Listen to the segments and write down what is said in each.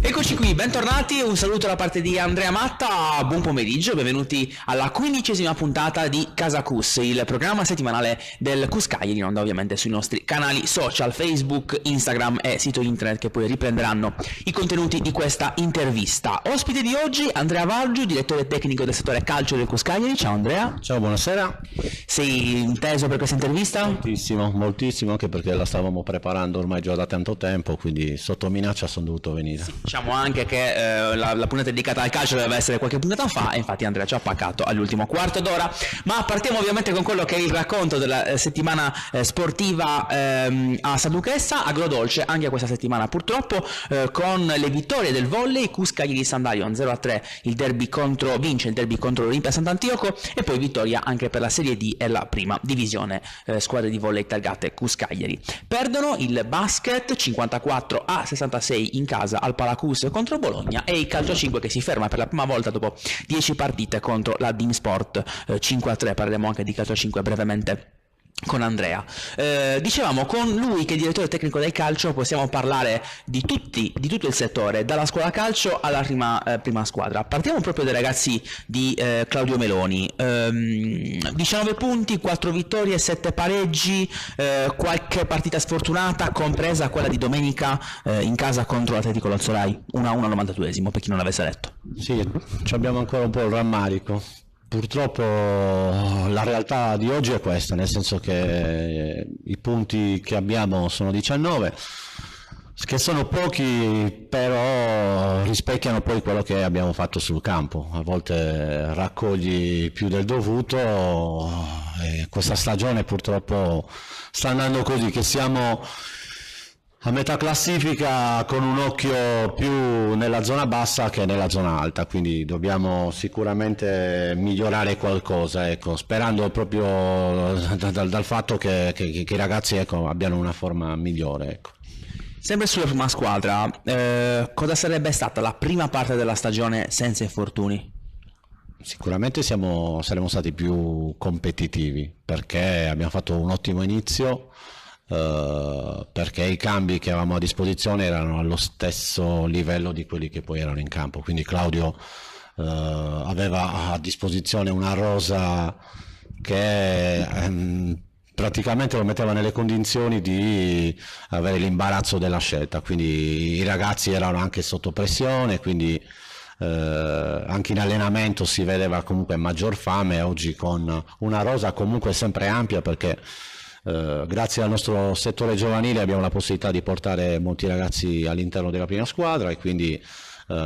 Eccoci qui, bentornati, un saluto da parte di Andrea Matta, buon pomeriggio, benvenuti alla 15ª puntata di Casa Cus, il programma settimanale del Cus Cagliari, in onda ovviamente sui nostri canali social, Facebook, Instagram e sito internet che poi riprenderanno i contenuti di questa intervista. Ospite di oggi Andrea Vargiu, direttore tecnico del settore calcio del Cus Cagliari. Ciao Andrea. Ciao, buonasera. Sei inteso per questa intervista? Moltissimo, anche perché la stavamo preparando ormai già da tanto tempo, quindi sotto minaccia sono dovuto venire. Sì, diciamo anche che la puntata dedicata al calcio doveva essere qualche puntata fa, e infatti Andrea ci ha paccato all'ultimo quarto d'ora, ma partiamo ovviamente con quello che è il racconto della settimana sportiva a San Luchessa, agrodolce anche questa settimana purtroppo, con le vittorie del volley. Cus Cagliari Sandalion 0-3, vince il derby contro l'Olimpia Sant'Antioco, e poi vittoria anche per la Serie D e la prima divisione, squadre di volley targate Cus Cagliari. Perdono il basket 54-66 in casa al Palacus contro Bologna, e il calcio 5 che si ferma per la prima volta dopo 10 partite contro la Dean Sport 5-3. Parleremo anche di calcio 5 brevemente con Andrea. Dicevamo, con lui che è direttore tecnico del calcio possiamo parlare di tutto il settore, dalla scuola calcio alla prima squadra. Partiamo proprio dai ragazzi di Claudio Meloni. 19 punti, 4 vittorie, 7 pareggi, qualche partita sfortunata, compresa quella di domenica in casa contro l'Atletico Lozzorai 1-1 al 92esimo, per chi non l'avesse letto. Sì, abbiamo ancora un po' il rammarico. Purtroppo la realtà di oggi è questa, nel senso che i punti che abbiamo sono 19, che sono pochi, però rispecchiano poi quello che abbiamo fatto sul campo. A volte raccogli più del dovuto, e questa stagione purtroppo sta andando così, che siamo a metà classifica con un occhio più nella zona bassa che nella zona alta, quindi dobbiamo sicuramente migliorare qualcosa, ecco, sperando proprio dal fatto che i ragazzi, ecco, abbiano una forma migliore, ecco. Sempre sulla prima squadra, cosa sarebbe stata la prima parte della stagione senza infortuni? Sicuramente saremmo stati più competitivi, perché abbiamo fatto un ottimo inizio, perché i cambi che avevamo a disposizione erano allo stesso livello di quelli che poi erano in campo, quindi Claudio aveva a disposizione una rosa che praticamente lo metteva nelle condizioni di avere l'imbarazzo della scelta, quindi i ragazzi erano anche sotto pressione, quindi anche in allenamento si vedeva comunque maggior fame. Oggi con una rosa comunque sempre ampia, perché grazie al nostro settore giovanile abbiamo la possibilità di portare molti ragazzi all'interno della prima squadra, e quindi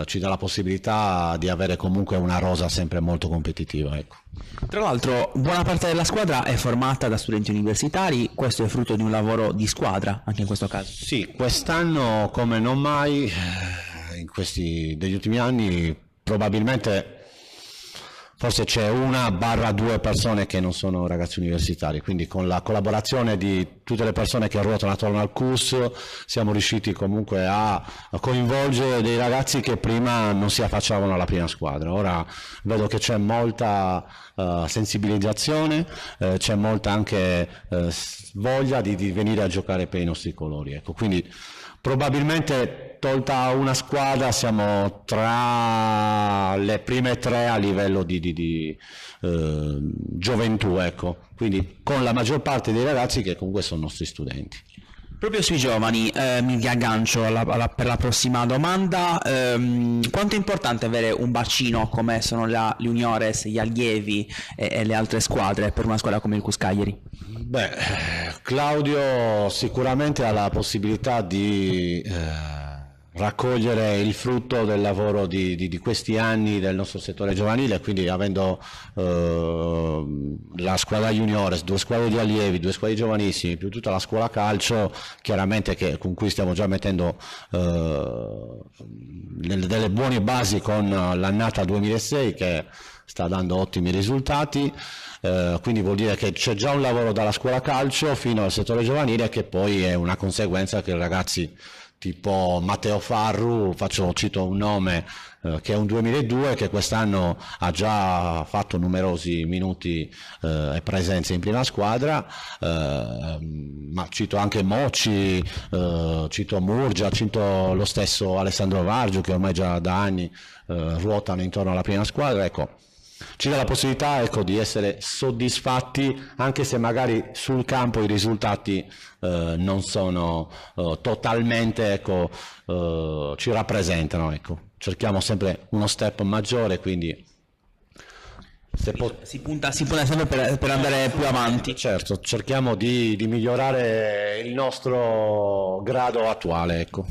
ci dà la possibilità di avere comunque una rosa sempre molto competitiva, ecco. Tra l'altro buona parte della squadra è formata da studenti universitari, questo è frutto di un lavoro di squadra anche in questo caso? Sì, quest'anno come non mai, degli ultimi anni, probabilmente forse c'è 1/2 persone che non sono ragazzi universitari, quindi con la collaborazione di tutte le persone che ruotano attorno al CUS siamo riusciti comunque a coinvolgere dei ragazzi che prima non si affacciavano alla prima squadra. Ora vedo che c'è molta sensibilizzazione, c'è molta anche voglia di venire a giocare per i nostri colori, ecco. Quindi probabilmente, tolta una squadra, siamo tra le prime 3 a livello di gioventù, ecco, quindi con la maggior parte dei ragazzi che comunque sono nostri studenti. Proprio sui giovani, mi aggancio per la prossima domanda. Quanto è importante avere un bacino come sono le Juniores, gli allievi e le altre squadre per una squadra come il Cus Cagliari? Beh, Claudio sicuramente ha la possibilità di raccogliere il frutto del lavoro di questi anni del nostro settore giovanile, quindi avendo la squadra juniores, 2 squadre di allievi, 2 squadre giovanissimi, più tutta la scuola calcio, chiaramente con cui stiamo già mettendo delle buone basi con l'annata 2006 che sta dando ottimi risultati, quindi vuol dire che c'è già un lavoro dalla scuola calcio fino al settore giovanile, che poi è una conseguenza che i ragazzi tipo Matteo Farru, cito un nome che è un 2002, che quest'anno ha già fatto numerosi minuti e presenze in prima squadra, ma cito anche Mocci, cito Murgia, cito lo stesso Alessandro Vargio, che ormai già da anni ruotano intorno alla prima squadra. Ecco, ci dà la possibilità, ecco, di essere soddisfatti, anche se magari sul campo i risultati non sono totalmente, ecco, ci rappresentano. Ecco. Cerchiamo sempre uno step maggiore, quindi si punta sempre per andare più avanti. Certo, cerchiamo di migliorare il nostro grado attuale, ecco.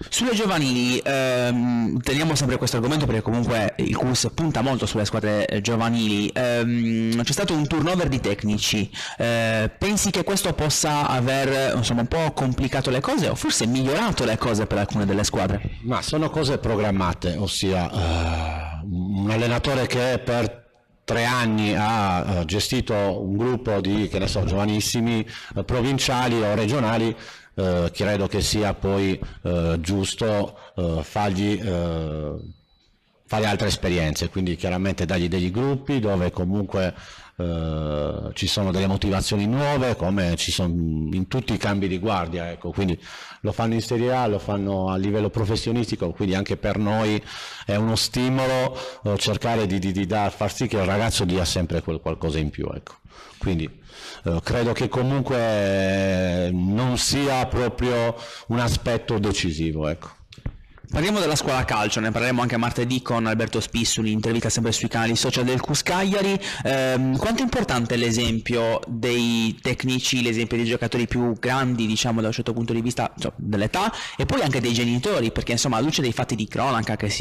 Sulle giovanili, teniamo sempre questo argomento perché comunque il CUS punta molto sulle squadre giovanili. C'è stato un turnover di tecnici, pensi che questo possa aver, insomma, un po' complicato le cose o forse migliorato le cose per alcune delle squadre? Ma sono cose programmate, ossia un allenatore che per 3 anni ha gestito un gruppo di, che ne so, giovanissimi, provinciali o regionali. Credo che sia poi giusto fare altre esperienze, quindi chiaramente dargli degli gruppi dove comunque ci sono delle motivazioni nuove, come ci sono in tutti i cambi di guardia, ecco. Quindi lo fanno in Serie A, lo fanno a livello professionistico, quindi anche per noi è uno stimolo cercare di far sì che il ragazzo dia sempre quel qualcosa in più, ecco. Quindi credo che comunque non sia proprio un aspetto decisivo, ecco. Parliamo della scuola calcio, ne parleremo anche martedì con Alberto Spissuli, intervista sempre sui canali social del CUS Cagliari. Quanto è importante l'esempio dei tecnici, l'esempio dei giocatori più grandi, diciamo, da un certo punto di vista, cioè, dell'età, e poi anche dei genitori, perché insomma alla luce dei fatti di cronaca che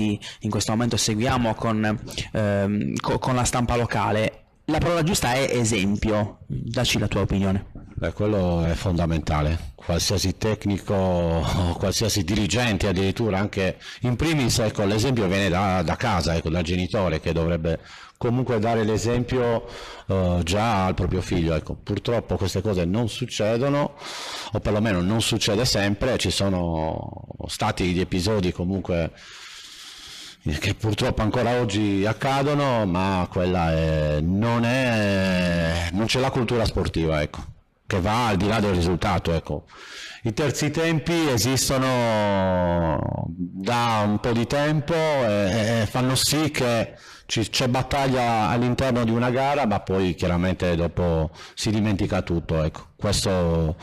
in questo momento seguiamo con la stampa locale, la parola giusta è esempio. Dacci la tua opinione. Quello è fondamentale. Qualsiasi tecnico, qualsiasi dirigente, addirittura anche in primis, ecco, l'esempio viene da casa, ecco, dal genitore, che dovrebbe comunque dare l'esempio già al proprio figlio. Ecco. Purtroppo queste cose non succedono, o perlomeno non succede sempre. Ci sono stati gli episodi comunque che purtroppo ancora oggi accadono, ma quella non c'è la cultura sportiva, ecco, che va al di là del risultato, ecco. I terzi tempi esistono da un po' di tempo e fanno sì che c'è battaglia all'interno di una gara, ma poi chiaramente dopo si dimentica tutto, ecco. Questo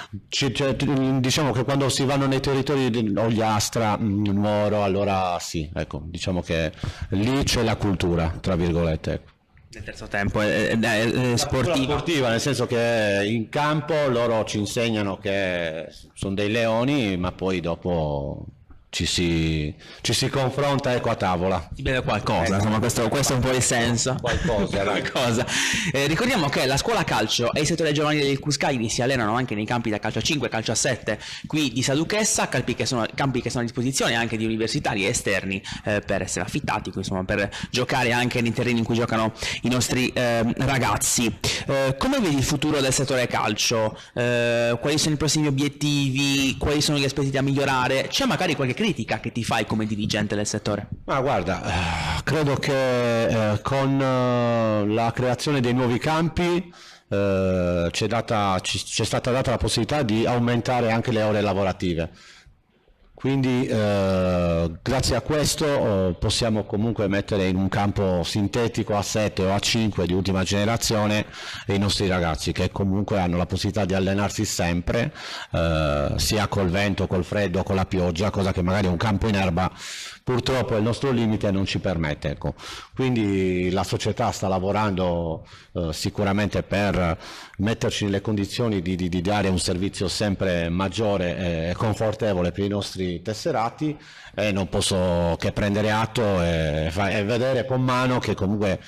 diciamo che quando si vanno nei territori di Ogliastra, Nuoro, allora sì, ecco, diciamo che lì c'è la cultura, tra virgolette, ecco. Nel terzo tempo è sportiva, nel senso che in campo loro ci insegnano che sono dei leoni, ma poi dopo ci si confronta, ecco, a tavola. Si beve qualcosa, insomma, questo è un po' il senso. Qualcosa. Ricordiamo che la scuola calcio e il settore giovanile del CUS Cagliari si allenano anche nei campi da calcio a 5 e calcio a 7 qui di Saduchessa, campi che sono a disposizione anche di universitari e esterni per essere affittati, insomma, per giocare anche nei terreni in cui giocano i nostri ragazzi. Come vedi il futuro del settore calcio? Quali sono i prossimi obiettivi? Quali sono gli aspetti da migliorare? C'è magari qualche critica che ti fai come dirigente del settore? Ma guarda, credo che con la creazione dei nuovi campi c'è stata data la possibilità di aumentare anche le ore lavorative. Quindi grazie a questo possiamo comunque mettere in un campo sintetico a 7 o a 5 di ultima generazione i nostri ragazzi, che comunque hanno la possibilità di allenarsi sempre, sia col vento, col freddo, con la pioggia, cosa che magari un campo in erba purtroppo il nostro limite non ci permette, ecco. Quindi la società sta lavorando sicuramente per metterci nelle condizioni di dare un servizio sempre maggiore e confortevole per i nostri tesserati, e non posso che prendere atto e vedere con mano che comunque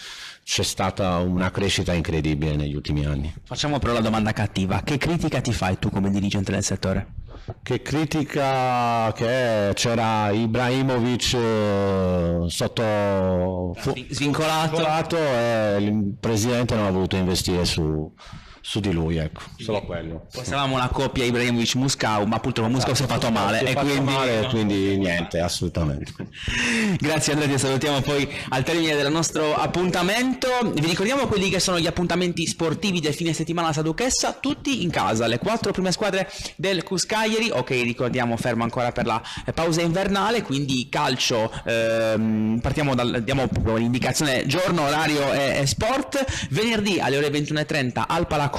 c'è stata una crescita incredibile negli ultimi anni. Facciamo però la domanda cattiva: che critica ti fai tu come dirigente del settore? Che critica che c'era Ibrahimovic svincolato e il presidente non ha voluto investire su su di lui, ecco, solo quello. Pensavamo la coppia Ibrahimovic-Muscau, ma purtroppo Muscau si è fatto male, Si è e fatto quindi... male, quindi niente, assolutamente. Grazie Andrea, ti salutiamo poi al termine del nostro appuntamento. Vi ricordiamo quelli che sono gli appuntamenti sportivi del fine settimana a Sa Duchessa, tutti in casa, le 4 prime squadre del CUS Cagliari, ok, ricordiamo fermo ancora per la pausa invernale, quindi calcio, diamo proprio l'indicazione giorno, orario e sport. Venerdì alle ore 21:30 al Palacus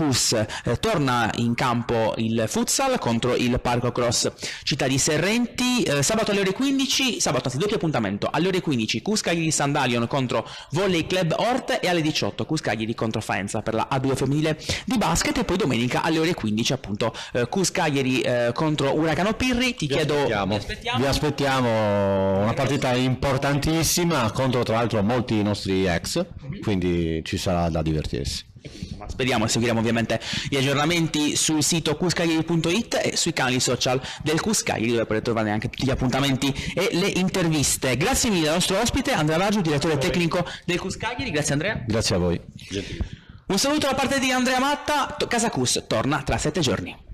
torna in campo il futsal contro il Parco Cross Città di Serrenti. Sabato alle ore 15, doppio appuntamento alle ore 15 CUS Cagliari Sandalion contro Volley Club Ort, e alle 18 CUS Cagliari contro Faenza per la A2 femminile di basket, e poi domenica alle ore 15 appunto CUS Cagliari contro Uragano Pirri. Vi aspettiamo, una partita importantissima contro tra l'altro molti nostri ex, quindi ci sarà da divertirsi. Speriamo, seguiremo ovviamente gli aggiornamenti sul sito cuscagliari.it e sui canali social del CUS Cagliari, dove potete trovare anche tutti gli appuntamenti e le interviste. Grazie mille al nostro ospite Andrea Raggio, direttore tecnico del CUS Cagliari. Grazie Andrea. Grazie a voi. Un saluto da parte di Andrea Matta. Casa CUS torna tra 7 giorni.